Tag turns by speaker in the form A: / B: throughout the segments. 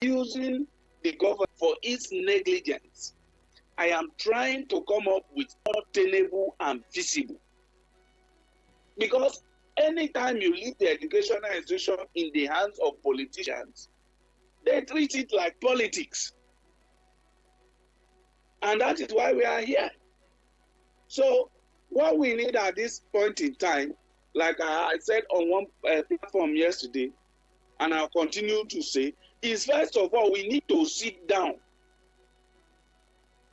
A: using the government for its negligence. I am trying to come up with more tenable and feasible. Because anytime you leave the educational institution in the hands of politicians, they treat it like politics. And that is why we are here. So what we need at this point in time, like I said on one platform yesterday, and I'll continue to say, is first of all, we need to sit down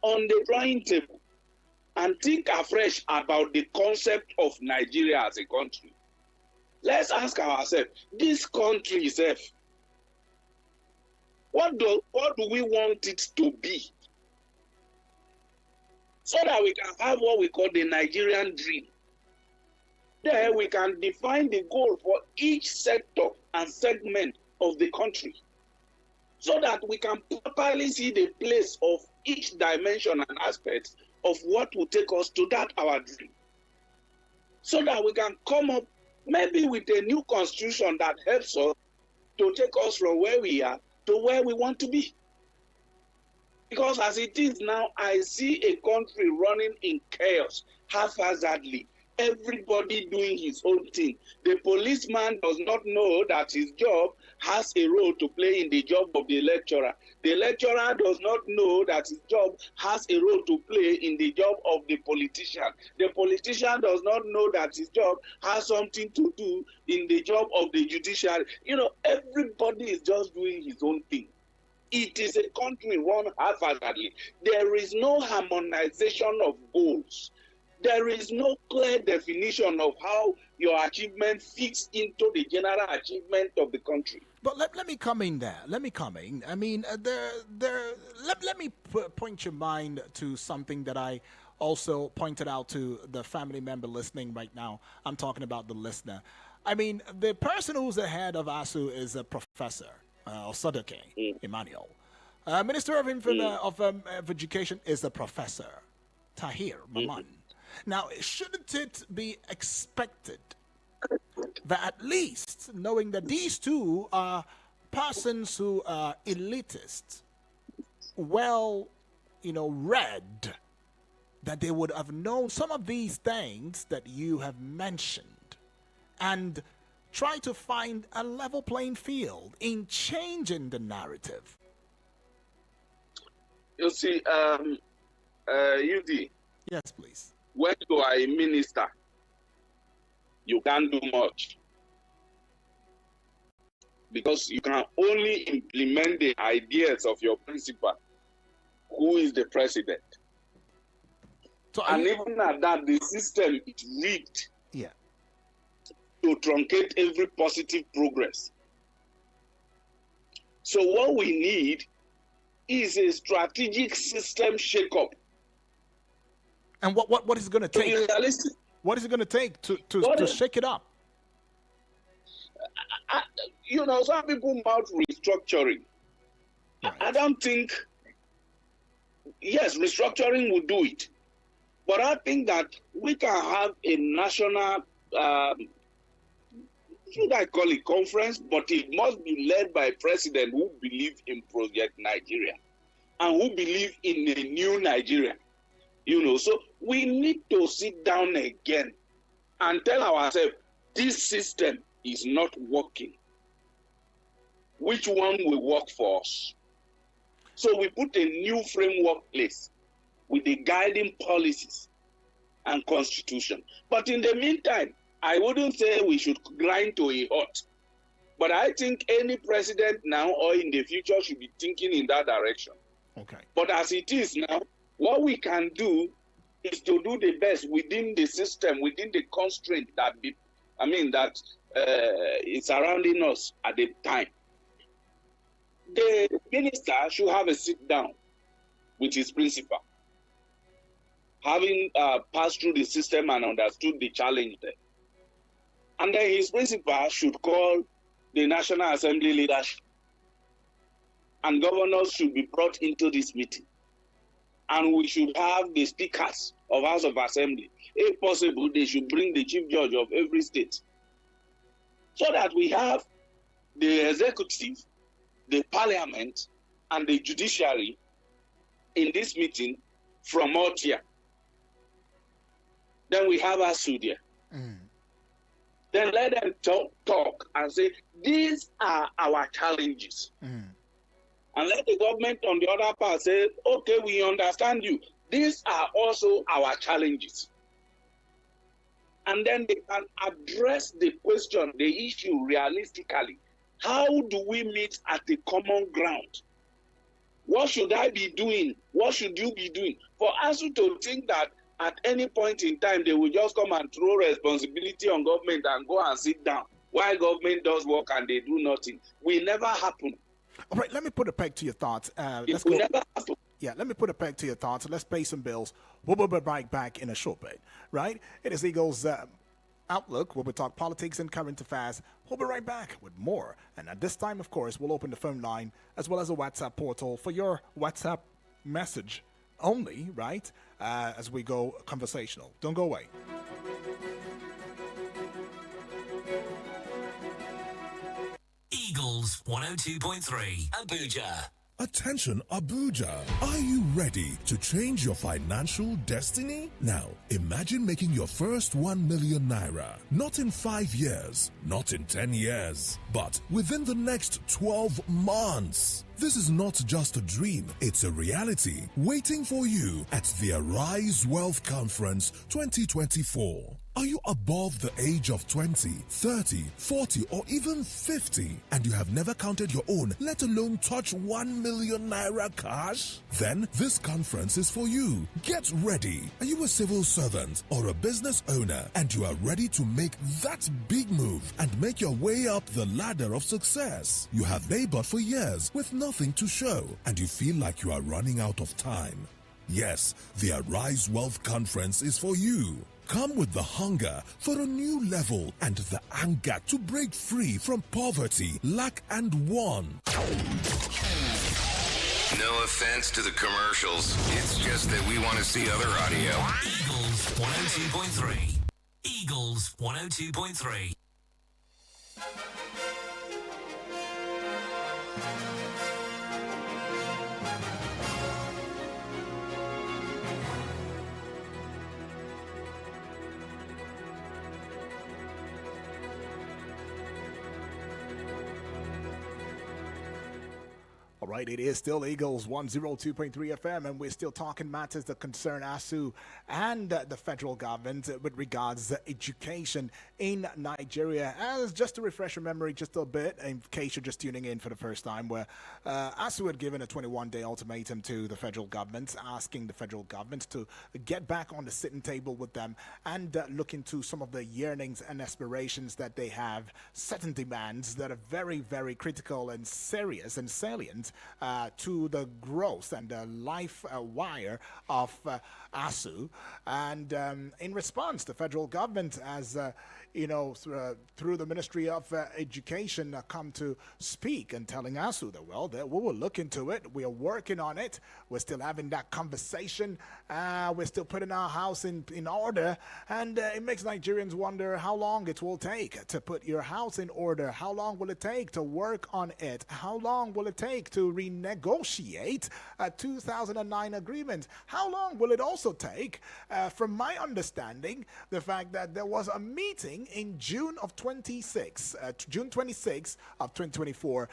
A: on the drawing table and think afresh about the concept of Nigeria as a country. Let's ask ourselves, this country itself, what do we want it to be? So that we can have what we call the Nigerian dream. There we can define the goal for each sector and segment of the country, so that we can properly see the place of each dimension and aspect of what will take us to that our dream. So that we can come up maybe with a new constitution that helps us to take us from where we are to where we want to be. Because as it is now, I see a country running in chaos, haphazardly. Everybody doing his own thing. The policeman does not know that his job has a role to play in the job of the lecturer. The lecturer does not know that his job has a role to play in the job of the politician. The politician does not know that his job has something to do in the job of the judiciary. You know, everybody is just doing his own thing. It is a country run haphazardly. There is no harmonization of goals. There is no clear definition of how your achievement fits into the general achievement of the country.
B: But let me come in there. Let me come in. I mean, let me point your mind to something that I also pointed out to the family member listening right now. I'm talking about the listener. I mean, the person who's the head of ASUU is a professor. Osodeke Emmanuel. Minister of Education is a professor, Tahir Maman. Now, shouldn't it be expected that at least knowing that these two are persons who are elitist, well, read, that they would have known some of these things that you have mentioned and try to find a level playing field in changing the narrative?
A: You see, UD.
B: Yes, please.
A: When you are a minister, you can't do much. Because you can only implement the ideas of your principal, who is the president. So, and even at that, the system is rigged.
B: Yeah.
A: To truncate every positive progress. So what we need is a strategic system shakeup.
B: And what is it going to take? What is it going to take to shake it up?
A: Some people mouth restructuring. Right. I don't think, yes, restructuring will do it. But I think that we can have a national should I call it conference, but it must be led by a president who believes in Project Nigeria and who believes in a new Nigeria. So we need to sit down again and tell ourselves, this system is not working. Which one will work for us? So we put a new framework place with the guiding policies and constitution. But in the meantime, I wouldn't say we should grind to a halt, but I think any president now or in the future should be thinking in that direction.
B: Okay.
A: But as it is now, what we can do is to do the best within the system, within the constraint that is surrounding us at the time. The minister should have a sit down with his principal, having passed through the system and understood the challenge there. And then his principal should call the National Assembly leadership. And governors should be brought into this meeting. And we should have the speakers of House of Assembly. If possible, they should bring the chief judge of every state. So that we have the executive the parliament and the judiciary in this meeting from Altia. Then we have ASUU there. Then let them talk and say, these are our challenges. And let the government on the other part say, okay, we understand you. These are also our challenges. And then they can address the question, the issue realistically. How do we meet at the common ground? What should I be doing? What should you be doing? For ASUU to think that at any point in time, they will just come and throw responsibility on government and go and sit down while government does work and they do nothing, will never happen.
B: All right, let me put a peg to your thoughts.
A: It will never happen.
B: Yeah, let me put a peg to your thoughts. Let's pay some bills. We'll be right back in a short bit, right? It is Eagles Outlook, where we talk politics and current affairs. We'll be right back with more. And at this time, of course, we'll open the phone line as well as a WhatsApp portal for your WhatsApp message only, right? As we go conversational. Don't go away.
C: Eagles 102.3 Abuja.
D: Attention Abuja, are you ready to change your financial destiny? Now, imagine making your first 1 million naira, not in 5 years, not in 10 years, but within the next 12 months. This is not just a dream, it's a reality waiting for you at the Arise Wealth Conference 2024. Are you above the age of 20, 30, 40, or even 50 and you have never counted your own, let alone touch 1 million naira cash? Then this conference is for you. Get ready. Are you a civil servant or a business owner and you are ready to make that big move and make your way up the ladder of success? You have labored for years with nothing to show and you feel like you are running out of time. Yes, the Arise Wealth Conference is for you. Come with the hunger for a new level and the anger to break free from poverty, lack, and want.
E: No offense to the commercials. It's just that we want to see other audio.
C: Eagles 102.3. Eagles 102.3.
B: All right, it is still Eagles 102.3 FM, and we're still talking matters that concern ASUU and the federal government with regards to education in Nigeria. As just to refresh your memory just a bit, in case you're just tuning in for the first time, where ASUU had given a 21-day ultimatum to the federal government, asking the federal government to get back on the sitting table with them and look into some of the yearnings and aspirations that they have, certain demands that are very, very critical and serious and salient to the growth and the life wire of ASUU. And in response, the federal government has, through the Ministry of Education, come to speak and telling ASUU that, well, we will look into it. We are working on it. We're still having that conversation. We're still putting our house in order. And it makes Nigerians wonder how long it will take to put your house in order. How long will it take to work on it? How long will it take to renegotiate a 2009 agreement? How long will it also take, from my understanding, the fact that there was a meeting in June 26 of 2024,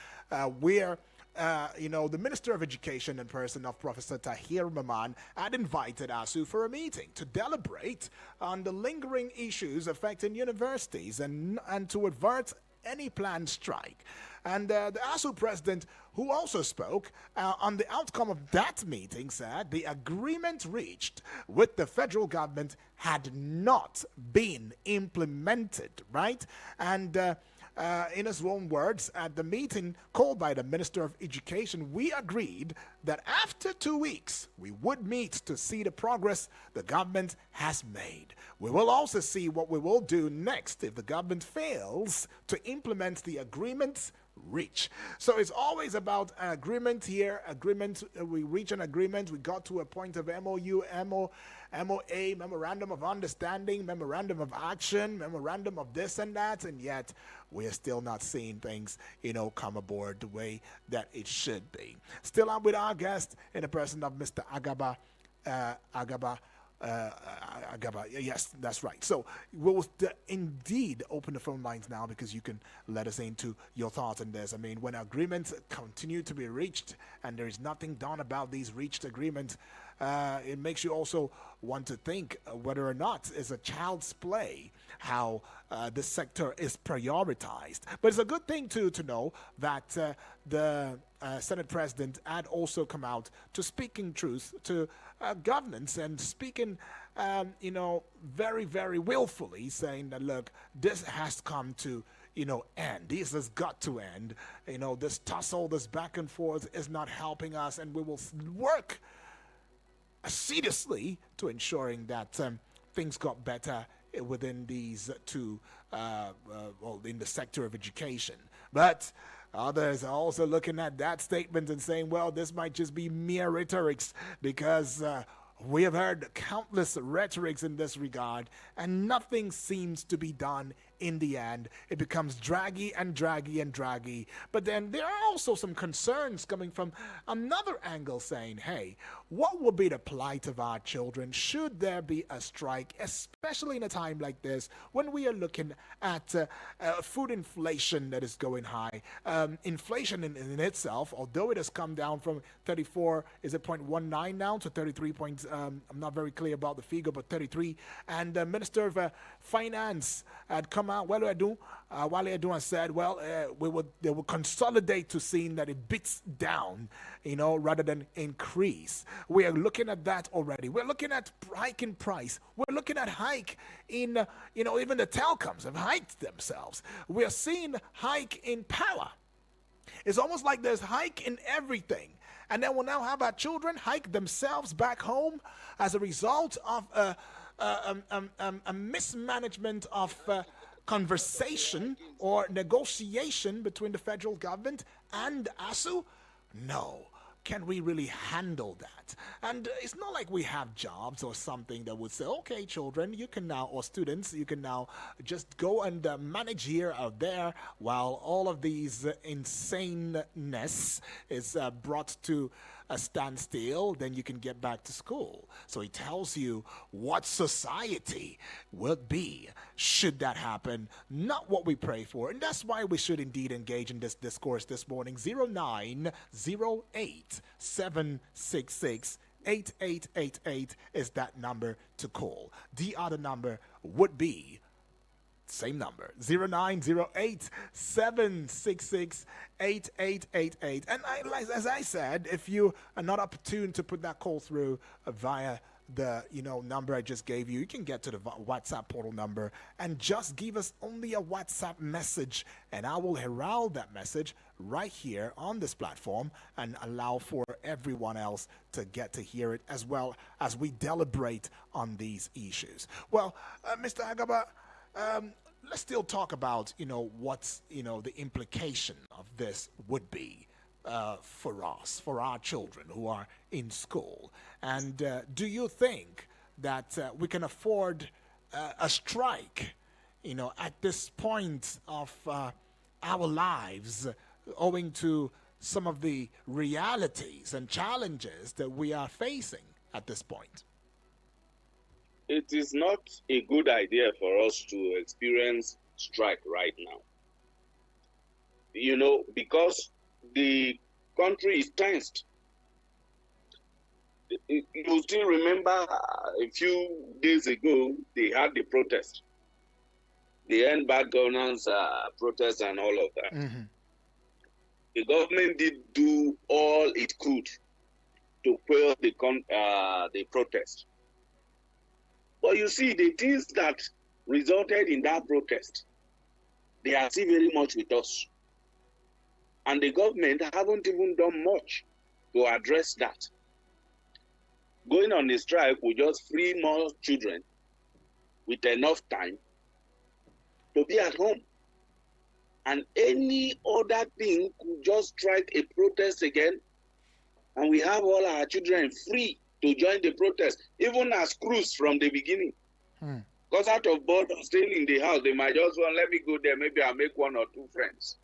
B: where the Minister of Education in person of Professor Tahir Maman had invited ASUU for a meeting to deliberate on the lingering issues affecting universities and to avert any planned strike. And the ASUU president, who also spoke on the outcome of that meeting, said the agreement reached with the federal government had not been implemented, right? And in his own words, at the meeting called by the Minister of Education, we agreed that after 2 weeks, we would meet to see the progress the government has made. We will also see what we will do next if the government fails to implement the agreements reach. So it's always about an agreement here, we reach an agreement, we got to a point of MOU, MOA, Memorandum of Understanding, Memorandum of Action, Memorandum of this and that, and yet we're still not seeing things, come aboard the way that it should be. Still, I'm with our guest in the person of Mr. Agaba. Yes, that's right. So we'll indeed open the phone lines now, because you can let us into your thoughts on this. I mean, when agreements continue to be reached and there is nothing done about these reached agreements, it makes you also want to think whether or not it's a child's play how this sector is prioritized. But it's a good thing to know that the Senate President had also come out to speaking truth to governance and speaking, very, very willfully, saying that, look, this has come to end. This has got to end. This tussle, this back and forth is not helping us, and we will work assiduously to ensuring that things got better within these two, in the sector of education. But others are also looking at that statement and saying, well, this might just be mere rhetorics, because we have heard countless rhetorics in this regard, and nothing seems to be done in the end. It becomes draggy and draggy and draggy. But then there are also some concerns coming from another angle saying, hey, what will be the plight of our children should there be a strike, especially in a time like this when we are looking at food inflation that is going high. Inflation in itself, although it has come down from 34, is it 0.19 now to 33 points, I'm not very clear about the figure, but 33. And the Minister of Finance had come out, Wale Adu said, well, they will consolidate to seeing that it beats down, rather than increase. We are looking at that already. We're looking at hike in price. We're looking at hike in, even the telecoms have hiked themselves. We are seeing hike in power. It's almost like there's hike in everything. And then we'll now have our children hike themselves back home as a result of a mismanagement of conversation or negotiation between the federal government and ASUU? No. Can we really handle that? And it's not like we have jobs or something that would say, okay, children, you can now, or students, you can now just go and manage here or there while all of these insaneness is brought to a standstill, then you can get back to school. So he tells you what society would be should that happen, not what we pray for. And that's why we should indeed engage in this discourse this morning. 0908 766 8888 is that number to call. The other number would be same number, 0908 766 8888. And as I said, if you are not opportune to put that call through via the number I just gave you, you can get to the WhatsApp portal number and just give us only a WhatsApp message, and I will herald that message right here on this platform and allow for everyone else to get to hear it as well as we deliberate on these issues. Well, Mr. Agaba, let's still talk about what's the implication of this would be for us, for our children who are in school. And do you think that we can afford a strike, at this point of our lives, owing to some of the realities and challenges that we are facing at this point?
A: It is not a good idea for us to experience strike right now. Because the country is tensed. You still remember a few days ago, they had the protest. The end bad governance protest and all of that. Mm-hmm. The government did do all it could to quell the protest. But you see, the things that resulted in that protest, they are still very much with us. And the government haven't even done much to address that. Going on the strike will just free more children with enough time to be at home. and any other thing could just strike a protest again, and we have all our children free to join the protest, even as crews from the beginning. Because out of boredom, staying in the house, they might just want, let me go there, maybe I'll make one or two friends.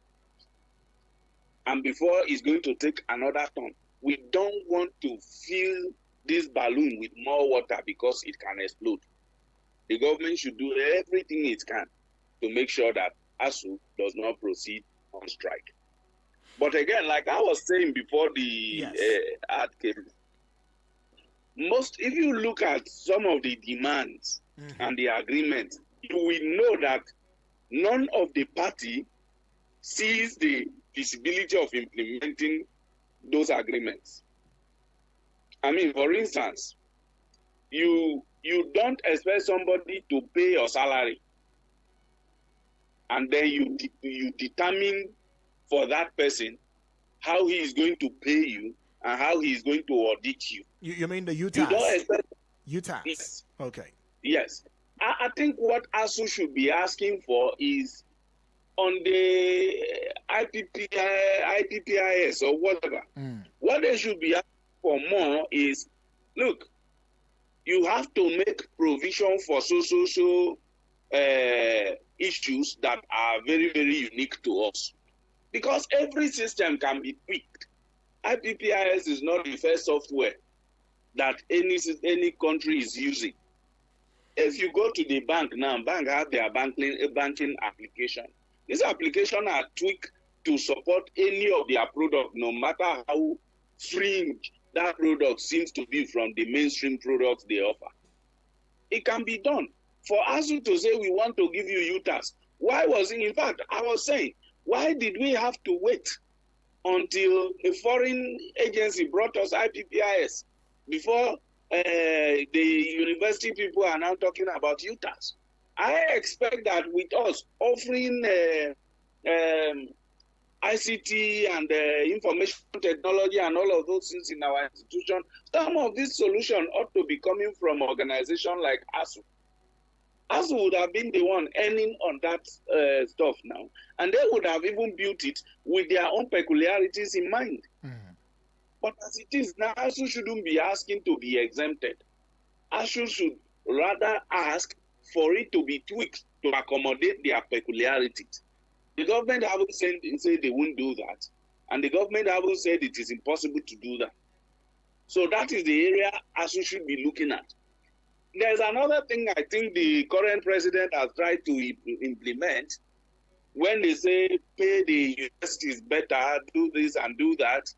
A: And before it's going to take another turn. We don't want to fill this balloon with more water because it can explode. The government should do everything it can to make sure that ASUU does not proceed on strike. But again, like I was saying before the ad came, if you look at some of the demands and the agreements, you will know that none of the party sees the feasibility of implementing those agreements. I mean, for instance, you don't expect somebody to pay your salary, and then you determine for that person how he is going to pay you and how he is going to audit you.
B: You mean the UTAS?
A: You don't expect
B: UTAS.
A: Yes.
B: Okay.
A: Yes. I think what ASUU should be asking for is on the IPPIS or whatever. What they should be asking for more is, look, you have to make provision for so issues that are very, very unique to us. Because every system can be tweaked. IPPIS is not the first software that any country is using. If you go to the bank now, bank have their banking application. These applications are tweaked to support any of their products, no matter how fringe that product seems to be from the mainstream products they offer. It can be done. For ASUU to say we want to give you UTAS, why was it? In fact, I was saying, why did we have to wait until a foreign agency brought us IPPIS before the university people are now talking about UTAS? I expect that with us offering ICT and information technology and all of those things in our institution, some of this solution ought to be coming from organizations like ASUU. ASUU would have been the one earning on that stuff now, and they would have even built it with their own peculiarities in mind. But as it is now, ASUU shouldn't be asking to be exempted. ASUU should rather ask for it to be tweaked to accommodate their peculiarities. The government haven't said they won't do that, and the government haven't said it is impossible to do that. So that is the area ASUU should be looking at. There's another thing I think the current president has tried to implement when they say pay the universities better, do this and do that.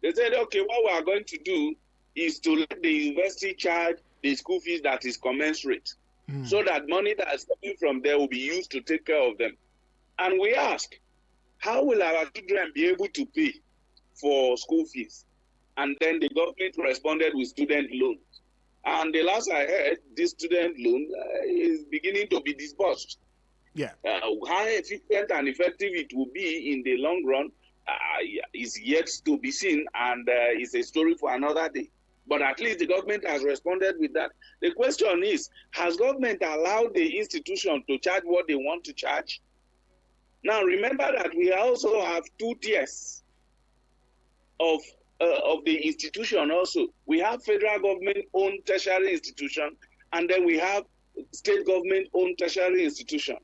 A: They said, okay, what we are going to do is to let the university charge the school fees that is commensurate, so that money that is coming from there will be used to take care of them. And we ask, how will our children be able to pay for school fees? And then the government responded with student loans. And the last I heard, this student loan is beginning to be disbursed.
B: Yeah.
A: How efficient and effective it will be in the long run is yet to be seen, and is a story for another day. But at least the government has responded with that. The question is, has government allowed the institution to charge what they want to charge? Now, remember that we also have two tiers of the institution also. We have federal government-owned tertiary institution, and then we have state government-owned tertiary institution.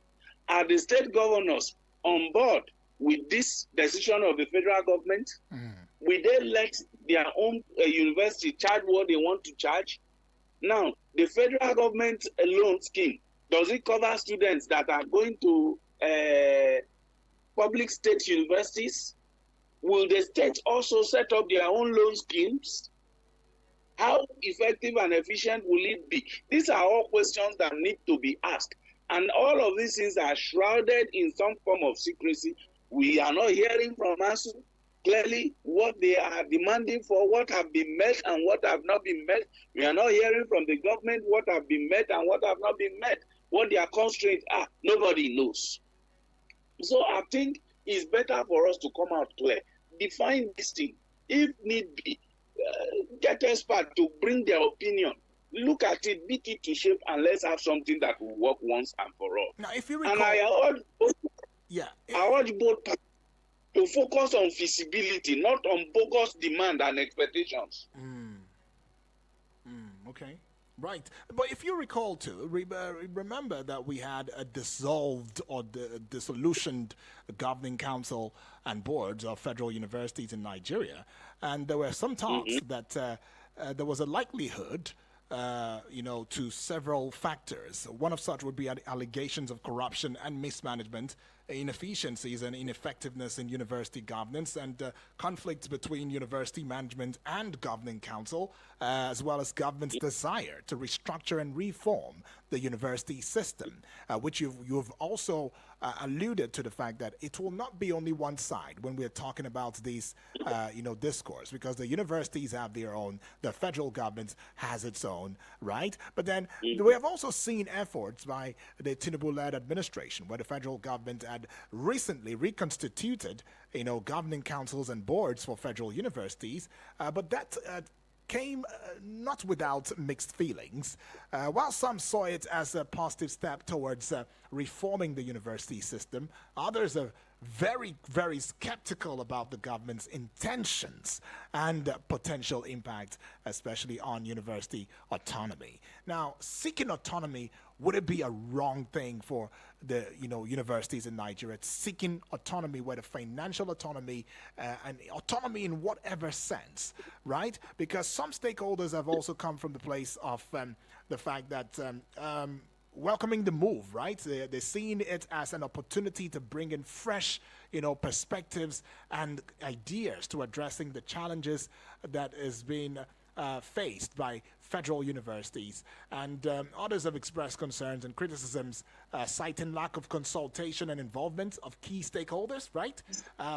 A: Are the state governors on board with this decision of the federal government? Will they let their own university charge what they want to charge? Now, the federal government loan scheme, does it cover students that are going to public state universities? Will the states also set up their own loan schemes? How effective and efficient will it be? These are all questions that need to be asked. And all of these things are shrouded in some form of secrecy. We are not hearing from ASUU clearly what they are demanding for, what have been met and what have not been met. We are not hearing from the government what have been met and what have not been met, what their constraints are. Nobody knows. So I think it's better for us to come out clear, define this thing. If need be, get experts to bring their opinion. Look at it, beat it to shape, and let's have something that will work once and for all.
B: Now, if you recall, Yeah.
A: I urge both parties to focus on feasibility, not on bogus demand and expectations.
B: Okay. Right. But if you recall, too, remember that we had a dissolved or dissolutioned governing council and boards of federal universities in Nigeria. And there were some talks that there was a likelihood, to several factors. One of such would be allegations of corruption and mismanagement, inefficiencies and ineffectiveness in university governance, and conflicts between university management and governing council, as well as government's desire to restructure and reform the university system, which you've also alluded to the fact that it will not be only one side when we're talking about these, discourse, because the universities have their own, the federal government has its own, right? But then we have also seen efforts by the Tinubu-led administration, where the federal government had recently reconstituted, governing councils and boards for federal universities, but that came not without mixed feelings. While some saw it as a positive step towards reforming the university system, others are very, very skeptical about the government's intentions and potential impact, especially on university autonomy. Now, seeking autonomy, would it be a wrong thing for the universities in Nigeria? It's seeking autonomy, whether financial autonomy and autonomy in whatever sense, right? Because some stakeholders have also come from the place of the fact that welcoming the move, right? They're seeing it as an opportunity to bring in fresh, perspectives and ideas to addressing the challenges that is being faced by federal universities. And others have expressed concerns and criticisms, citing lack of consultation and involvement of key stakeholders, right?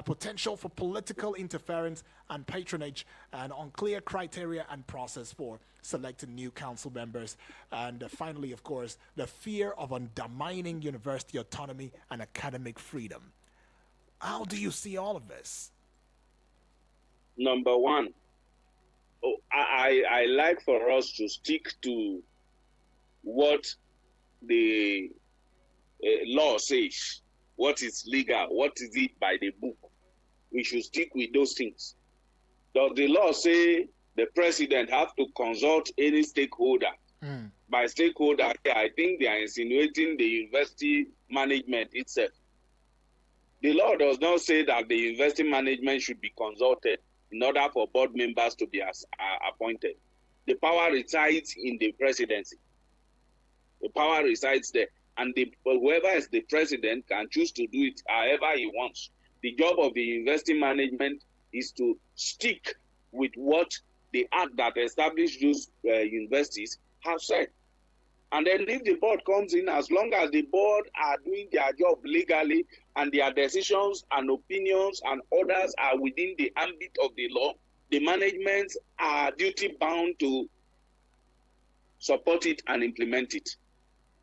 B: Potential for political interference and patronage, and unclear criteria and process for selecting new council members. And finally, of course, the fear of undermining university autonomy and academic freedom. How do you see all of this?
A: Number one, I like for us to stick to what the law says, what is legal, what is it by the book. We should stick with those things. Does the law say the president have to consult any stakeholder? By stakeholder, I think they are insinuating the university management itself. The law does not say that the university management should be consulted in order for board members to be appointed. The power resides in the presidency. The power resides there. And whoever is the president can choose to do it however he wants. The job of the university management is to stick with what the act that established those universities have said. And then if the board comes in, as long as the board are doing their job legally and their decisions and opinions and orders are within the ambit of the law, the management are duty bound to support it and implement it.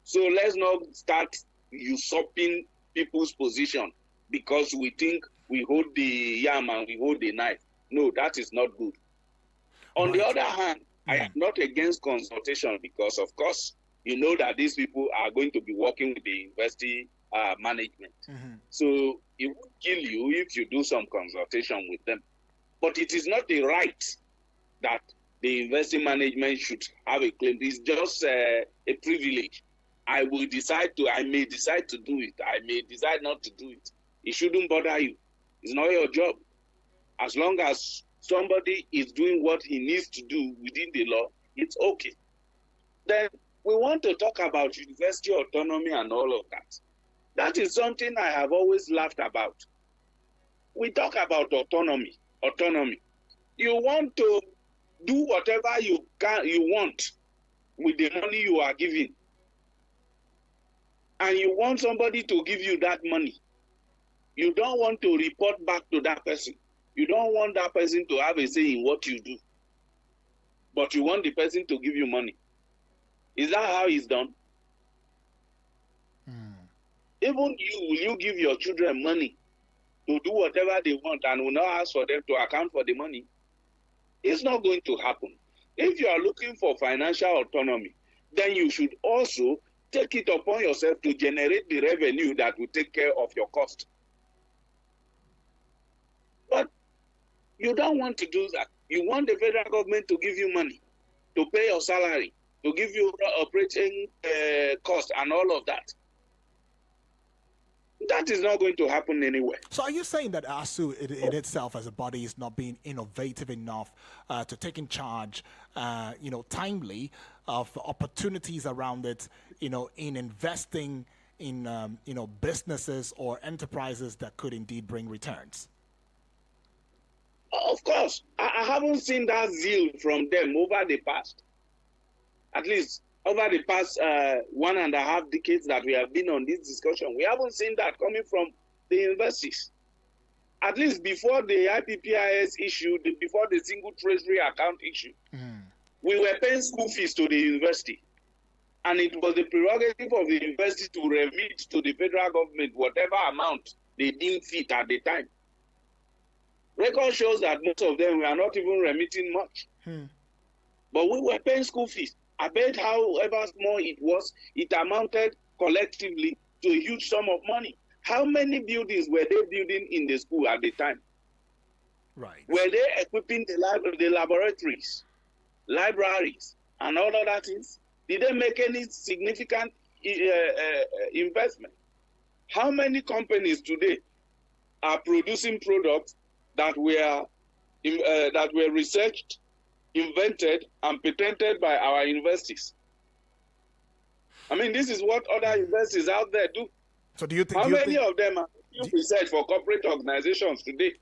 A: So let's not start usurping people's position because we think we hold the yam and we hold the knife. No, that is not good. On the other hand, I am not against consultation because, of course, you know that these people are going to be working with the university management. So it would kill you if you do some consultation with them. But it is not the right that the university management should have a claim. It's just a privilege. I may decide to do it. I may decide not to do it. It shouldn't bother you. It's not your job. As long as somebody is doing what he needs to do within the law, it's okay. Then we want to talk about university autonomy and all of that. That is something I have always laughed about. We talk about autonomy. You want to do whatever you want with the money you are given. And you want somebody to give you that money. You don't want to report back to that person. You don't want that person to have a say in what you do. But you want the person to give you money. Is that how it's done? Even will you give your children money to do whatever they want and will not ask for them to account for the money? It's not going to happen. If you are looking for financial autonomy, then you should also take it upon yourself to generate the revenue that will take care of your cost. But you don't want to do that. You want the federal government to give you money, to pay your salary, to give you operating cost and all of that. That is not going to happen anywhere.
B: So are you saying that ASUU in itself as a body is not being innovative enough to take in charge, timely of opportunities around it, in investing in, businesses or enterprises that could indeed bring returns?
A: Of course, I haven't seen that zeal from them over the past, at least over the past 1.5 decades that we have been on this discussion. We haven't seen that coming from the universities. At least before the IPPIS issue, before the single treasury account issue, we were paying school fees to the university. And it was the prerogative of the university to remit to the federal government whatever amount they deemed fit at the time. Record shows that most of them were not even remitting much. But we were paying school fees. I bet however small it was, it amounted collectively to a huge sum of money. How many buildings were they building in the school at the time?
B: Right.
A: Were they equipping the laboratories, libraries, and all other things? Did they make any significant investment? How many companies today are producing products that were researched, invented, and patented by our universities? I mean, this is what other universities out there do.
B: So do you think?
A: How many of them are doing research for corporate organizations today?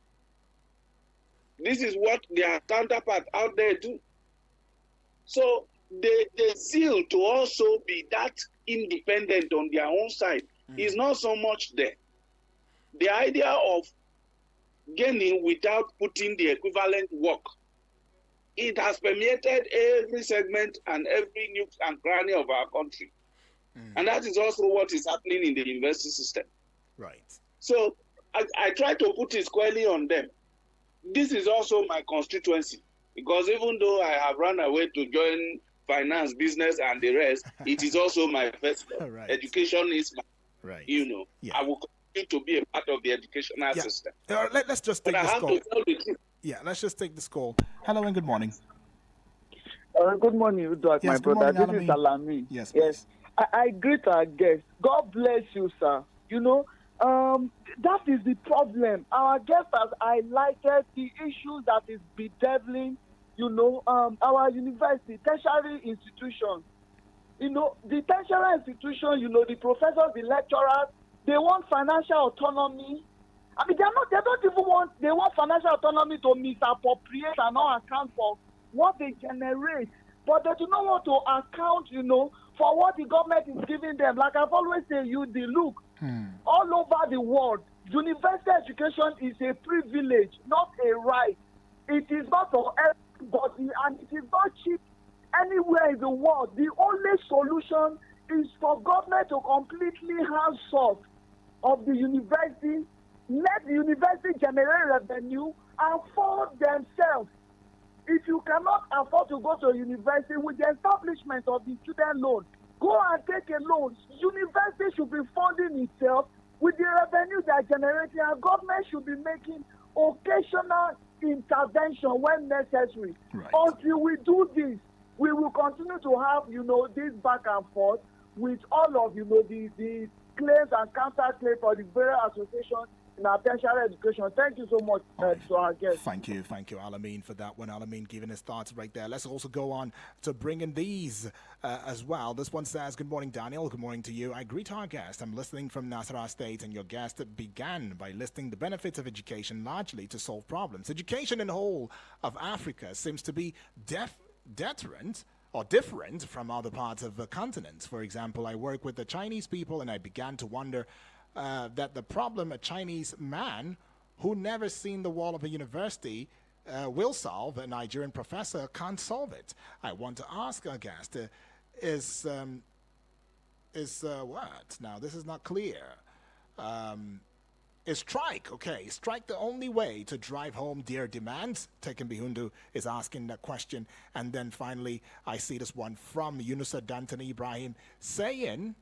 A: This is what their counterparts out there do. So the zeal to also be that independent on their own side is not so much there. The idea of gaining without putting the equivalent work, it has permeated every segment and every nook and cranny of our country. And that is also what is happening in the university system.
B: Right.
A: So I try to put it squarely on them. This is also my constituency, because even though I have run away to join finance, business, and the rest, it is also my first love.
B: Right.
A: Education is my,
B: Right.
A: I will continue to be a part of the educational system.
B: Let's just take
A: But I
B: this
A: have
B: call.
A: to tell the truth.
B: Yeah, let's just take this call. Hello and good morning.
F: Good morning, Uduak, my
B: Yes, good
F: brother.
B: morning,
F: This is Alami.
B: Yes, please.
F: I greet our guest. God bless you, sir. That is the problem. Our guest has highlighted the issues that is bedeviling, our university, tertiary institutions. The tertiary institution, the professors, the lecturers, they want financial autonomy. I mean, they want financial autonomy to misappropriate and not account for what they generate. But they do not want to account, for what the government is giving them. Like I've always said, look, all over the world, university education is a privilege, not a right. It is not for everybody, and it is not cheap anywhere in the world. The only solution is for government to completely hands off of the university, let the university generate revenue and fund themselves. If you cannot afford to go to a university with the establishment of the student loan, go and take a loan. University should be funding itself with the revenue they are generating, and government should be making occasional intervention when necessary.
B: Right.
F: Until we do this, we will continue to have, this back and forth with all of, the claims and counter claims for the various associations in our tertiary education. Thank you so much to our guests.
B: Thank you, Alameen, for that one. Alameen giving his thoughts right there. Let's also go on to bring in these as well. This one says, good morning, Daniel. Good morning to you. I greet our guest. I'm listening from Nasarawa State, and your guest began by listing the benefits of education largely to solve problems. Education in the whole of Africa seems to be deterrent or different from other parts of the continent. For example, I work with the Chinese people, and I began to wonder that the problem a Chinese man who never seen the wall of a university will solve, a Nigerian professor can't solve it. I want to ask our guest, is what? Now, this is not clear. Is strike the only way to drive home their demands? Tekin Bihundu is asking that question. And then finally, I see this one from Yunusa Dantan Ibrahim saying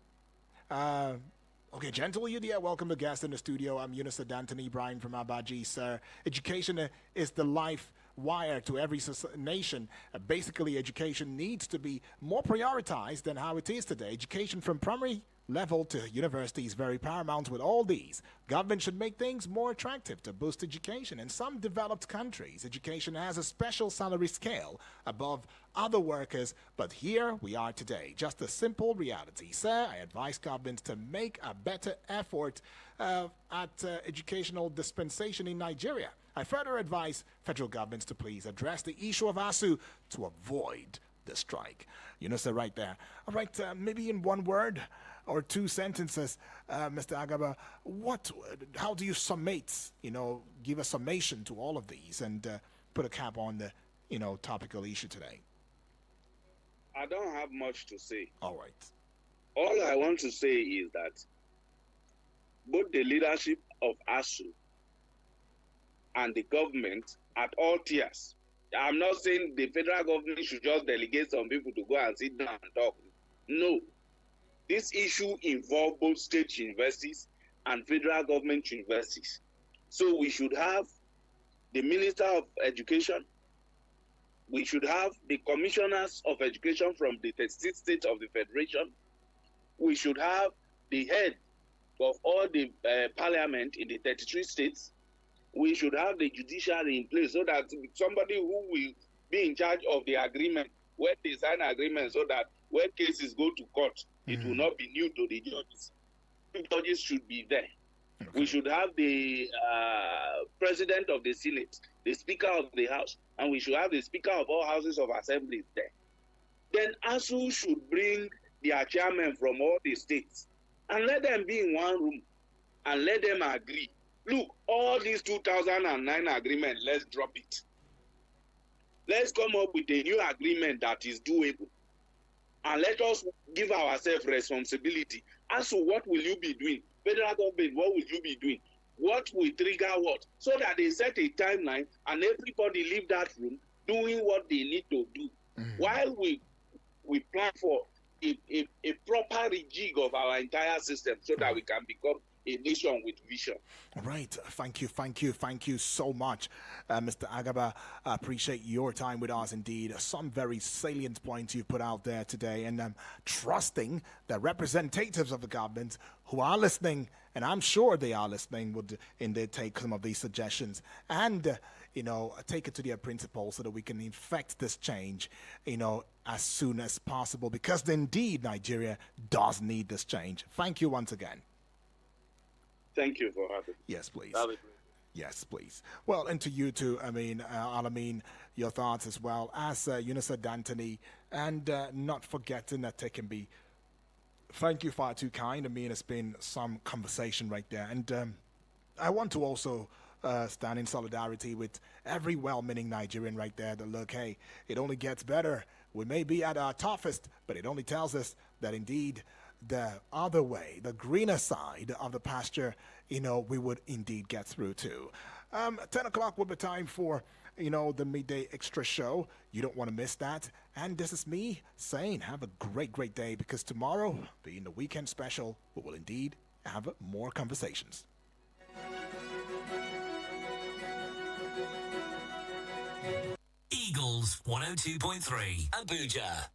B: Okay, gentle you there. Welcome to guest in the studio. I'm Eunice D'Anthony Bryan from Abaji, sir. Education is the life wire to every nation. Basically, education needs to be more prioritized than how it is today. Education from primary level to university is very paramount with all these. Government should make things more attractive to boost education. In some developed countries, education has a special salary scale above other workers, but here we are today. Just a simple reality. Sir, I advise governments to make a better effort at educational dispensation in Nigeria. I further advise federal governments to please address the issue of ASUU to avoid the strike. You know, sir, right there. All right, maybe in one word or two sentences, Mr. Agaba, how do you summate, give a summation to all of these and put a cap on the, topical issue today?
A: I don't have much to say.
B: All right.
A: All I want to say is that both the leadership of ASUU and the government at all tiers, I'm not saying the federal government should just delegate some people to go and sit down and talk. No. This issue involves both state universities and federal government universities. So we should have the Minister of Education, we should have the commissioners of education from the 36 states of the Federation, we should have the head of all the parliament in the 33 states, we should have the judiciary in place so that somebody who will be in charge of the agreement, when they sign agreement, so that when cases go to court, it will not be new to the judges. The judges should be there. Okay. We should have the president of the Senate, the Speaker of the House, and we should have the Speaker of all houses of assemblies there. Then ASUU should bring their chairmen from all the states and let them be in one room and let them agree. Look, all these 2009 agreement, let's drop it. Let's come up with a new agreement that is doable. And let us give ourselves responsibility. As to what will you be doing? Federal government, what will you be doing? What will trigger what? So that they set a timeline and everybody leave that room doing what they need to do. While we plan for a proper rejig of our entire system so that we can become a nation with vision.
B: All right. Thank you so much, Mr. Agaba. I appreciate your time with us indeed. Some very salient points you put out there today, and I'm trusting that representatives of the government who are listening, and I'm sure they are listening, would indeed take some of these suggestions and take it to their principles so that we can effect this change, as soon as possible, because indeed Nigeria does need this change. Thank you once again.
A: Thank you for having me.
B: Yes, please. Yes, please. Well, and to you too, Alameen, your thoughts as well as Eunice D'Anthony, and not forgetting that they can be. Thank you, far too kind. It's been some conversation right there. And I want to also stand in solidarity with every well-meaning Nigerian right there that, look, hey, it only gets better. We may be at our toughest, but it only tells us that indeed the other way, the greener side of the pasture, we would indeed get through to. 10 o'clock will be time for, the Midday Extra Show. You don't want to miss that. And this is me saying have a great, great day, because tomorrow, being the weekend special, we will indeed have more conversations.
C: Eagles 102.3 Abuja.